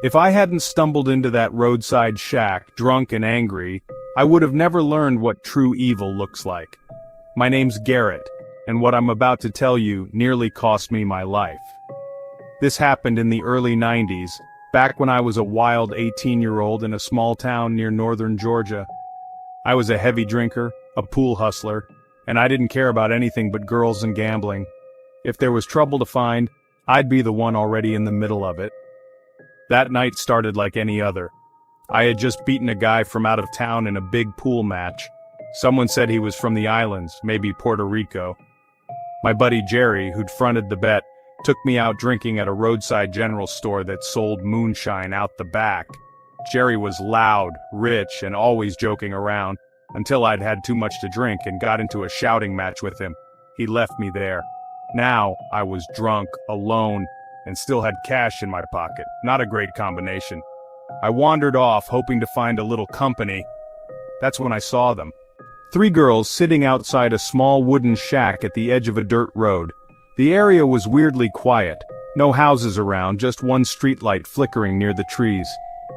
If I hadn't stumbled into that roadside shack, drunk and angry, I would have never learned what true evil looks like. My name's Garrett, and what I'm about to tell you nearly cost me my life. This happened in the early 90s, back when I was a wild 18-year-old in a small town near northern Georgia. I was a heavy drinker, a pool hustler, and I didn't care about anything but girls and gambling. If there was trouble to find, I'd be the one already in the middle of it. That night started like any other. I had just beaten a guy from out of town in a big pool match. Someone said he was from the islands, maybe Puerto Rico. My buddy Jerry, who'd fronted the bet, took me out drinking at a roadside general store that sold moonshine out the back. Jerry was loud, rich, and always joking around, until I'd had too much to drink and got into a shouting match with him. He left me there. Now, I was drunk, alone, and still had cash in my pocket. Not a great combination. I wandered off, hoping to find a little company. That's when I saw them. 3 girls sitting outside a small wooden shack at the edge of a dirt road. The area was weirdly quiet. No houses around, just one streetlight flickering near the trees.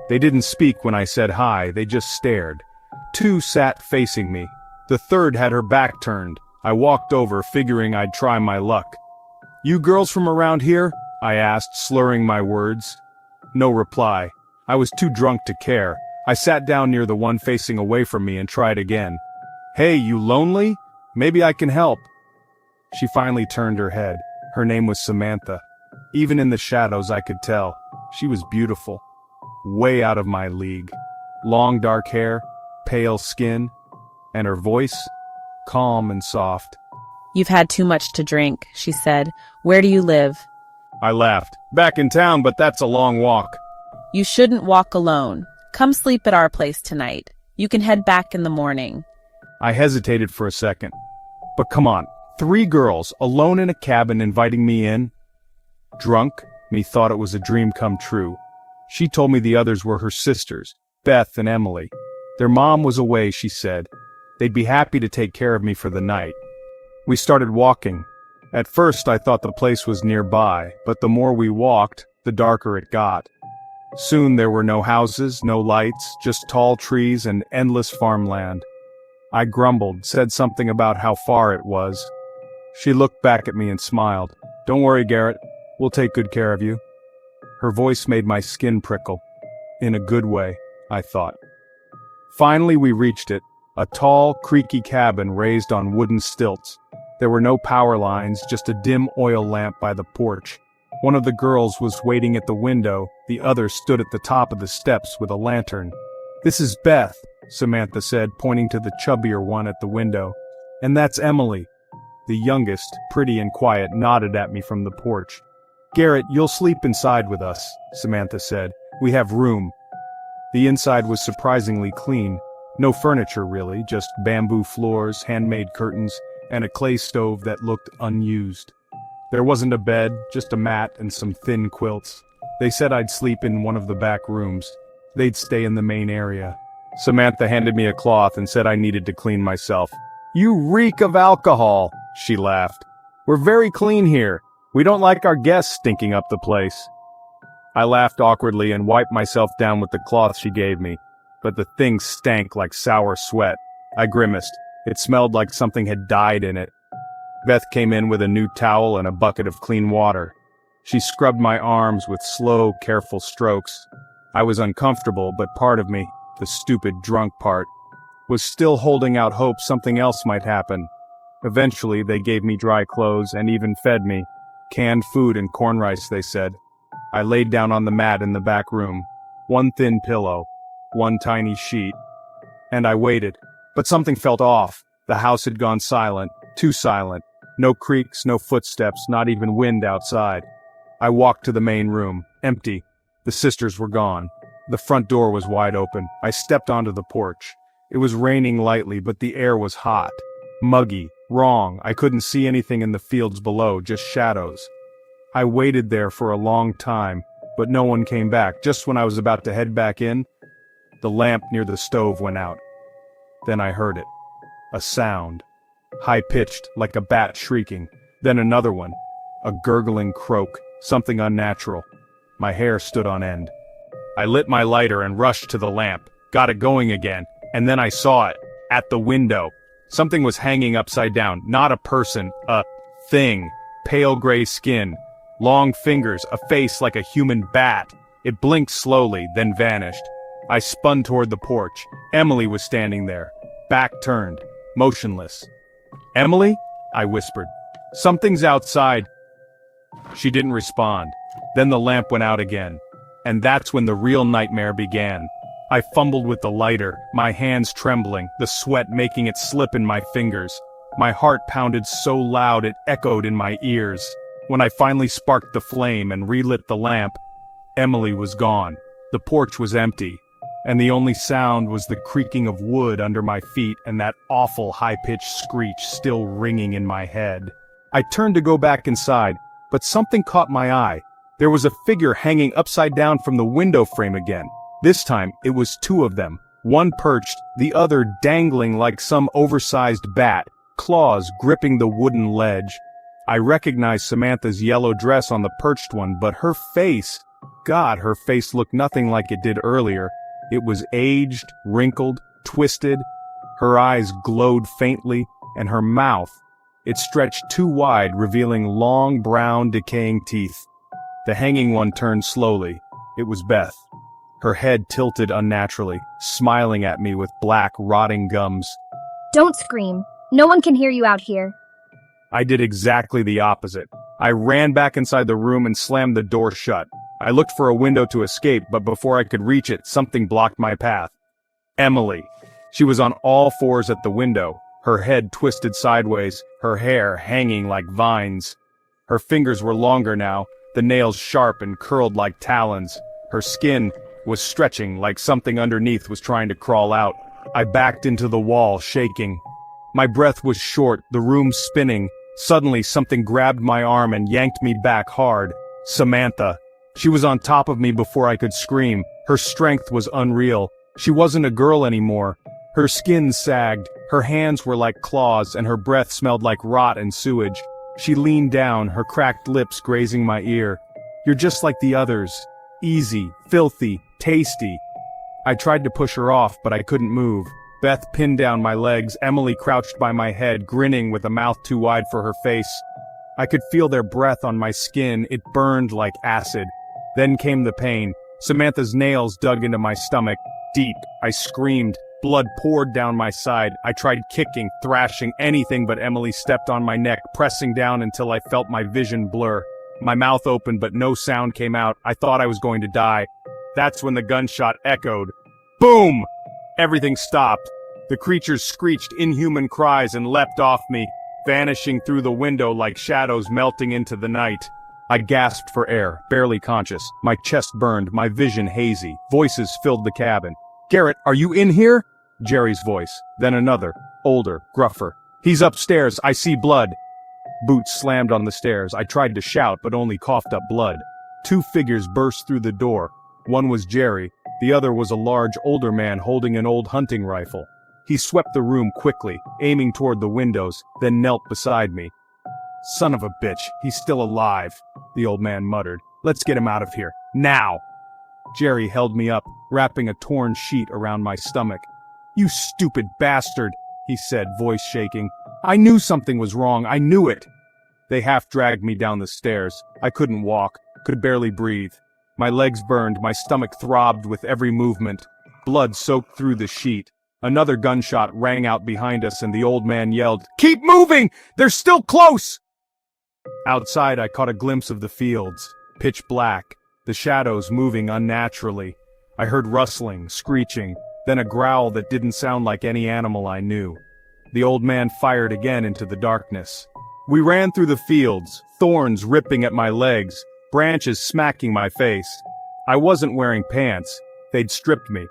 They didn't speak when I said hi, they just stared. 2 sat facing me. The third had her back turned. I walked over, figuring I'd try my luck. "You girls from around here?" I asked, slurring my words. No reply. I was too drunk to care. I sat down near the one facing away from me and tried again. "Hey, you lonely? Maybe I can help." She finally turned her head. Her name was Samantha. Even in the shadows I could tell. She was beautiful. Way out of my league. Long dark hair, pale skin, and her voice, calm and soft. "You've had too much to drink," she said. "Where do you live?" I laughed. "Back in town, but that's a long walk." "You shouldn't walk alone. Come sleep at our place tonight. You can head back in the morning." I hesitated for a second. But come on, 3 girls, alone in a cabin inviting me in? Drunk, me thought it was a dream come true. She told me the others were her sisters, Beth and Emily. Their mom was away, she said. They'd be happy to take care of me for the night. We started walking. At first I thought the place was nearby, but the more we walked, the darker it got. Soon there were no houses, no lights, just tall trees and endless farmland. I grumbled, said something about how far it was. She looked back at me and smiled. "Don't worry, Garrett. We'll take good care of you." Her voice made my skin prickle. In a good way, I thought. Finally we reached it, a tall, creaky cabin raised on wooden stilts. There were no power lines, just a dim oil lamp by the porch. One of the girls was waiting at the window, the other stood at the top of the steps with a lantern. "This is Beth," Samantha said, pointing to the chubbier one at the window. "And that's Emily." The youngest, pretty and quiet, nodded at me from the porch. "Garrett, you'll sleep inside with us," Samantha said. "We have room." The inside was surprisingly clean. No furniture really, just bamboo floors, handmade curtains, and a clay stove that looked unused. There wasn't a bed, just a mat and some thin quilts. They said I'd sleep in one of the back rooms. They'd stay in the main area. Samantha handed me a cloth and said I needed to clean myself. "You reek of alcohol," she laughed. "We're very clean here. We don't like our guests stinking up the place." I laughed awkwardly and wiped myself down with the cloth she gave me, but the thing stank like sour sweat. I grimaced. It smelled like something had died in it. Beth came in with a new towel and a bucket of clean water. She scrubbed my arms with slow, careful strokes. I was uncomfortable, but part of me, the stupid drunk part, was still holding out hope something else might happen. Eventually, they gave me dry clothes and even fed me. Canned food and corn rice, they said. I laid down on the mat in the back room. One thin pillow, one tiny sheet. And I waited. But something felt off. The house had gone silent, too silent. No creaks, no footsteps, not even wind outside. I walked to the main room, empty. The sisters were gone. The front door was wide open. I stepped onto the porch. It was raining lightly, but the air was hot. Muggy, wrong. I couldn't see anything in the fields below, just shadows. I waited there for a long time, but no one came back. Just when I was about to head back in, the lamp near the stove went out. Then I heard it. A sound. High-pitched, like a bat shrieking. Then another one. A gurgling croak. Something unnatural. My hair stood on end. I lit my lighter and rushed to the lamp, got it going again, and then I saw it. At the window. Something was hanging upside down, not a person, a thing. Pale gray skin, long fingers, a face like a human bat. It blinked slowly, then vanished. I spun toward the porch. Emily was standing there, back turned, motionless. "Emily?" I whispered. "Something's outside." She didn't respond. Then the lamp went out again. And that's when the real nightmare began. I fumbled with the lighter, my hands trembling, the sweat making it slip in my fingers. My heart pounded so loud it echoed in my ears. When I finally sparked the flame and relit the lamp, Emily was gone. The porch was empty, and the only sound was the creaking of wood under my feet and that awful high-pitched screech still ringing in my head. I turned to go back inside, but something caught my eye. There was a figure hanging upside down from the window frame again. This time, it was two of them, one perched, the other dangling like some oversized bat, claws gripping the wooden ledge. I recognized Samantha's yellow dress on the perched one, but her face, God, her face looked nothing like it did earlier. It was aged, wrinkled, twisted. Her eyes glowed faintly, and her mouth, it stretched too wide, revealing long, brown, decaying teeth. The hanging one turned slowly. It was Beth. Her head tilted unnaturally, smiling at me with black, rotting gums. "Don't scream. No one can hear you out here." I did exactly the opposite. I ran back inside the room and slammed the door shut. I looked for a window to escape, but before I could reach it, something blocked my path. Emily. She was on all fours at the window, her head twisted sideways, her hair hanging like vines. Her fingers were longer now, the nails sharp and curled like talons. Her skin was stretching like something underneath was trying to crawl out. I backed into the wall, shaking. My breath was short, the room spinning. Suddenly something grabbed my arm and yanked me back hard. Samantha. She was on top of me before I could scream. Her strength was unreal. She wasn't a girl anymore. Her skin sagged, her hands were like claws, and her breath smelled like rot and sewage. She leaned down, her cracked lips grazing my ear. "You're just like the others. Easy, filthy, tasty." I tried to push her off, but I couldn't move. Beth pinned down my legs, Emily crouched by my head, grinning with a mouth too wide for her face. I could feel their breath on my skin, it burned like acid. Then came the pain. Samantha's nails dug into my stomach, deep. I screamed. Blood poured down my side. I tried kicking, thrashing, anything but Emily stepped on my neck, pressing down until I felt my vision blur. My mouth opened but no sound came out. I thought I was going to die. That's when the gunshot echoed. Boom! Everything stopped. The creatures screeched inhuman cries and leapt off me, vanishing through the window like shadows melting into the night. I gasped for air, barely conscious. My chest burned, my vision hazy. Voices filled the cabin. "Garrett, are you in here?" Jerry's voice. Then another, older, gruffer. "He's upstairs, I see blood." Boots slammed on the stairs. I tried to shout, but only coughed up blood. Two figures burst through the door. One was Jerry. The other was a large, older man holding an old hunting rifle. He swept the room quickly, aiming toward the windows, then knelt beside me. "Son of a bitch, he's still alive," the old man muttered. "Let's get him out of here, now." Jerry held me up, wrapping a torn sheet around my stomach. "You stupid bastard," he said, voice shaking. "I knew something was wrong, I knew it." They half dragged me down the stairs. I couldn't walk, could barely breathe. My legs burned, my stomach throbbed with every movement. Blood soaked through the sheet. Another gunshot rang out behind us and the old man yelled, "Keep moving! They're still close!" Outside I caught a glimpse of the fields, pitch black, the shadows moving unnaturally. I heard rustling, screeching, then a growl that didn't sound like any animal I knew. The old man fired again into the darkness. We ran through the fields, thorns ripping at my legs, branches smacking my face. I wasn't wearing pants. They'd stripped me.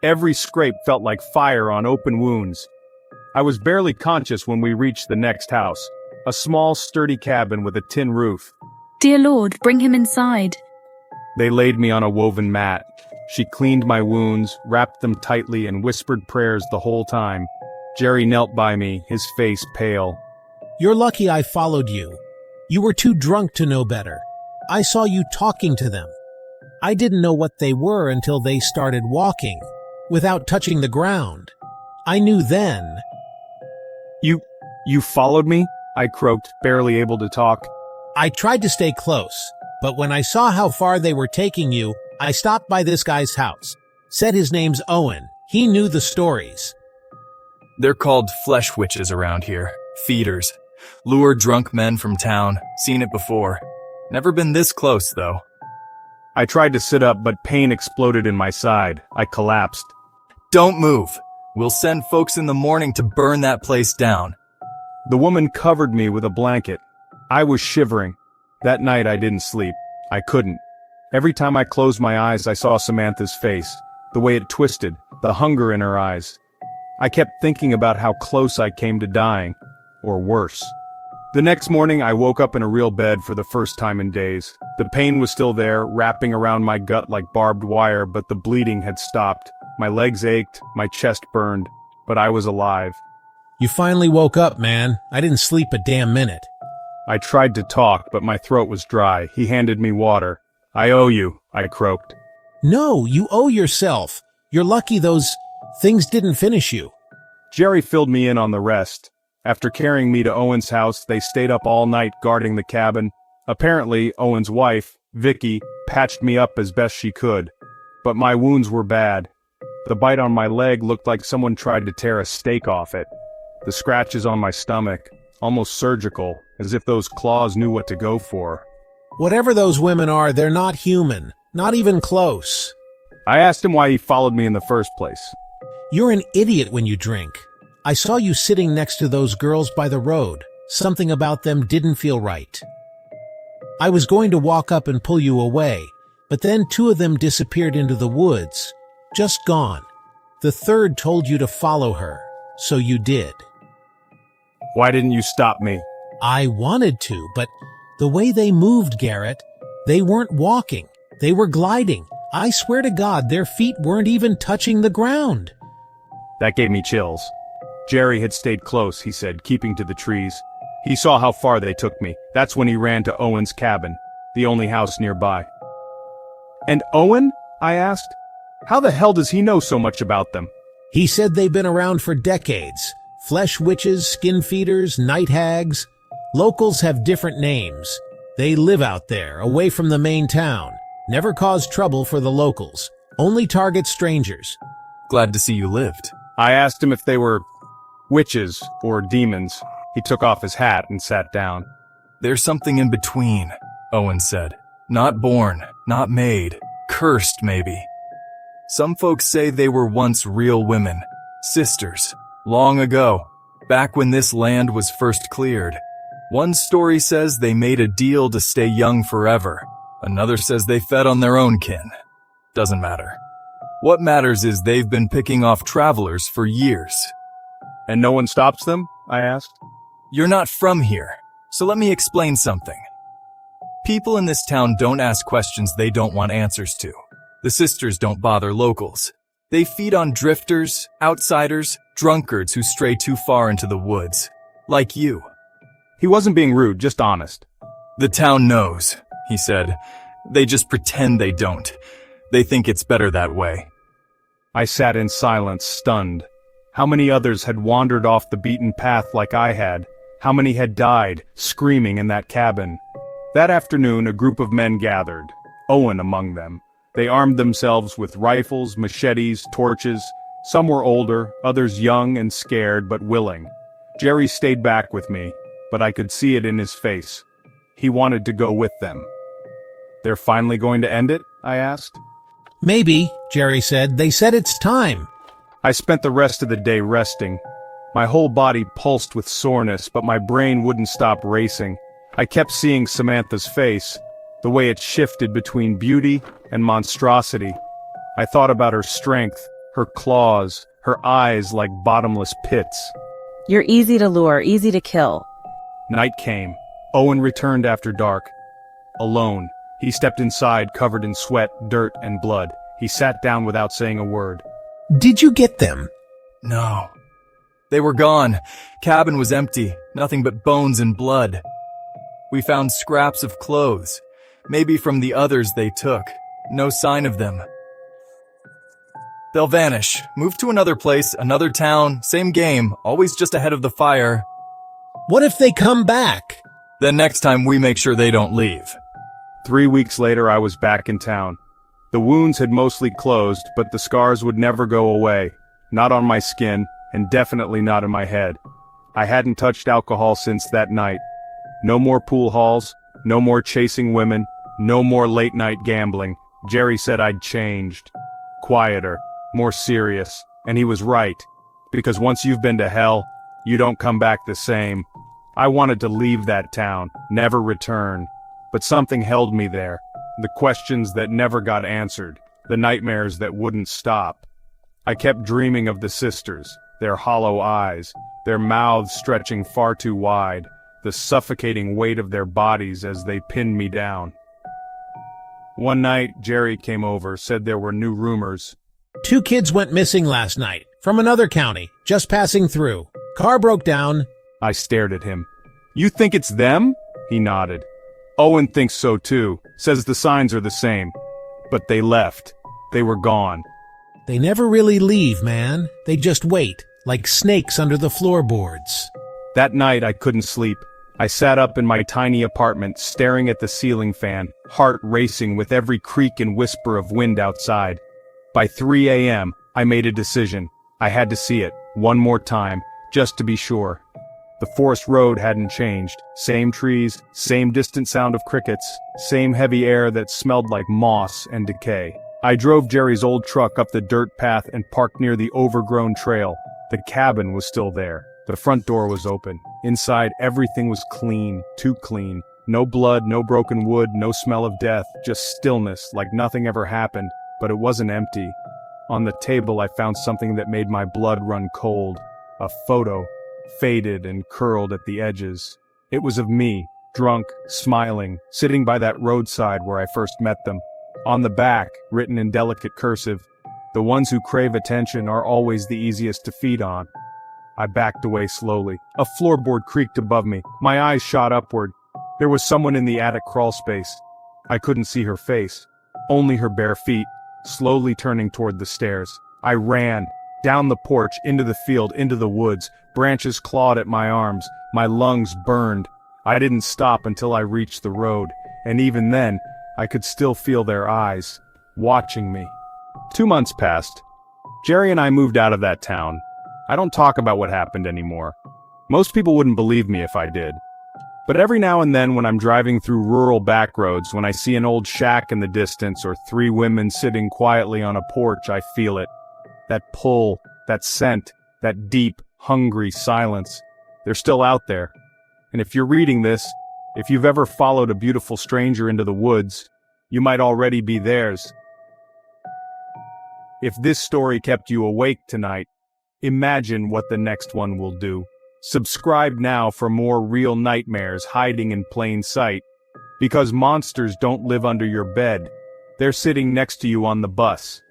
Every scrape felt like fire on open wounds. I was barely conscious when we reached the next house, a small, sturdy cabin with a tin roof. "Dear Lord, bring him inside." They laid me on a woven mat. She cleaned my wounds, wrapped them tightly, and whispered prayers the whole time. Jerry knelt by me, his face pale. "You're lucky I followed you. You were too drunk to know better. I saw you talking to them." I didn't know what they were until they started walking, without touching the ground. I knew then. You followed me? I croaked, barely able to talk. I tried to stay close, but when I saw how far they were taking you, I stopped by this guy's house. Said his name's Owen. He knew the stories. They're called flesh witches around here. Feeders. Lure drunk men from town. Seen it before. Never been this close, though. I tried to sit up, but pain exploded in my side. I collapsed. Don't move. We'll send folks in the morning to burn that place down. The woman covered me with a blanket. I was shivering. That night I didn't sleep. I couldn't. Every time I closed my eyes I saw Samantha's face, the way it twisted, the hunger in her eyes. I kept thinking about how close I came to dying, or worse. The next morning I woke up in a real bed for the first time in days. The pain was still there, wrapping around my gut like barbed wire, but the bleeding had stopped. My legs ached, my chest burned, but I was alive. You finally woke up, man. I didn't sleep a damn minute. I tried to talk, but my throat was dry. He handed me water. I owe you, I croaked. No, you owe yourself. You're lucky those things didn't finish you. Jerry filled me in on the rest. After carrying me to Owen's house, they stayed up all night guarding the cabin. Apparently, Owen's wife, Vicky, patched me up as best she could. But my wounds were bad. The bite on my leg looked like someone tried to tear a steak off it. The scratches on my stomach, almost surgical, as if those claws knew what to go for. Whatever those women are, they're not human. Not even close. I asked him why he followed me in the first place. You're an idiot when you drink. I saw you sitting next to those girls by the road. Something about them didn't feel right. I was going to walk up and pull you away, but then two of them disappeared into the woods. Just gone. The third told you to follow her, so you did. Why didn't you stop me? I wanted to, but the way they moved, Garrett, they weren't walking. They were gliding. I swear to God, their feet weren't even touching the ground. That gave me chills. Jerry had stayed close, he said, keeping to the trees. He saw how far they took me. That's when he ran to Owen's cabin, the only house nearby. And Owen? I asked. How the hell does he know so much about them? He said they've been around for decades. Flesh witches, skin feeders, night hags. Locals have different names. They live out there, away from the main town. Never cause trouble for the locals. Only target strangers. Glad to see you lived. I asked him if they were witches or demons. He took off his hat and sat down. There's something in between, Owen said. Not born, not made, cursed maybe. Some folks say they were once real women, sisters, long ago, back when this land was first cleared. One story says they made a deal to stay young forever. Another says they fed on their own kin. Doesn't matter. What matters is they've been picking off travelers for years. And no one stops them? I asked. You're not from here, so let me explain something. People in this town don't ask questions they don't want answers to. The sisters don't bother locals. They feed on drifters, outsiders, drunkards who stray too far into the woods. Like you. He wasn't being rude, just honest. The town knows, he said. They just pretend they don't. They think it's better that way. I sat in silence, stunned. How many others had wandered off the beaten path like I had? How many had died, screaming in that cabin? That afternoon, a group of men gathered, Owen among them. They armed themselves with rifles, machetes, torches. Some were older, others young and scared but willing. Jerry stayed back with me, but I could see it in his face. He wanted to go with them. They're finally going to end it? I asked. Maybe, Jerry said. They said it's time. I spent the rest of the day resting. My whole body pulsed with soreness, but my brain wouldn't stop racing. I kept seeing Samantha's face, the way it shifted between beauty and monstrosity. I thought about her strength, her claws, her eyes like bottomless pits. You're easy to lure, easy to kill. Night came. Owen returned after dark. Alone. He stepped inside, covered in sweat, dirt, and blood. He sat down without saying a word. Did you get them? No. They were gone. Cabin was empty. Nothing but bones and blood. We found scraps of clothes. Maybe from the others they took. No sign of them. They'll vanish, move to another place, another town, same game, always just ahead of the fire. What if they come back? Then next time we make sure they don't leave. 3 weeks later, I was back in town. The wounds had mostly closed, but the scars would never go away. Not on my skin, and definitely not in my head. I hadn't touched alcohol since that night. No more pool halls, no more chasing women, no more late-night gambling. Jerry said I'd changed. Quieter, more serious, and he was right. Because once you've been to hell, you don't come back the same. I wanted to leave that town, never return. But something held me there. The questions that never got answered, the nightmares that wouldn't stop. I kept dreaming of the sisters, their hollow eyes, their mouths stretching far too wide, the suffocating weight of their bodies as they pinned me down. One night, Jerry came over, said there were new rumors. 2 kids went missing last night, from another county, just passing through. Car broke down. I stared at him. You think it's them? He nodded. Owen thinks so too, says the signs are the same. But they left. They were gone. They never really leave, man. They just wait, like snakes under the floorboards. That night I couldn't sleep. I sat up in my tiny apartment, staring at the ceiling fan, heart racing with every creak and whisper of wind outside. By 3 a.m., I made a decision. I had to see it, one more time, just to be sure. The forest road hadn't changed. Same trees, same distant sound of crickets, same heavy air that smelled like moss and decay. I drove Jerry's old truck up the dirt path and parked near the overgrown trail. The cabin was still there. The front door was open. Inside, everything was clean, too clean. No blood, no broken wood, no smell of death, just stillness, like nothing ever happened. But it wasn't empty. On the table, I found something that made my blood run cold. A photo, faded and curled at the edges. It was of me, drunk, smiling, sitting by that roadside where I first met them. On the back, written in delicate cursive, "The ones who crave attention are always the easiest to feed on." I backed away slowly. A floorboard creaked above me. My eyes shot upward. There was someone in the attic crawl space. I couldn't see her face, only her bare feet, slowly turning toward the stairs. I ran, down the porch, into the field, into the woods. Branches clawed at my arms. My lungs burned. I didn't stop until I reached the road, and even then, I could still feel their eyes, watching me. 2 months passed. Jerry and I moved out of that town. I don't talk about what happened anymore. Most people wouldn't believe me if I did. But every now and then when I'm driving through rural backroads, when I see an old shack in the distance or 3 women sitting quietly on a porch, I feel it. That pull, that scent, that deep, hungry silence. They're still out there. And if you're reading this, if you've ever followed a beautiful stranger into the woods, you might already be theirs. If this story kept you awake tonight, imagine what the next one will do. Subscribe now for more real nightmares hiding in plain sight. Because monsters don't live under your bed. They're sitting next to you on the bus.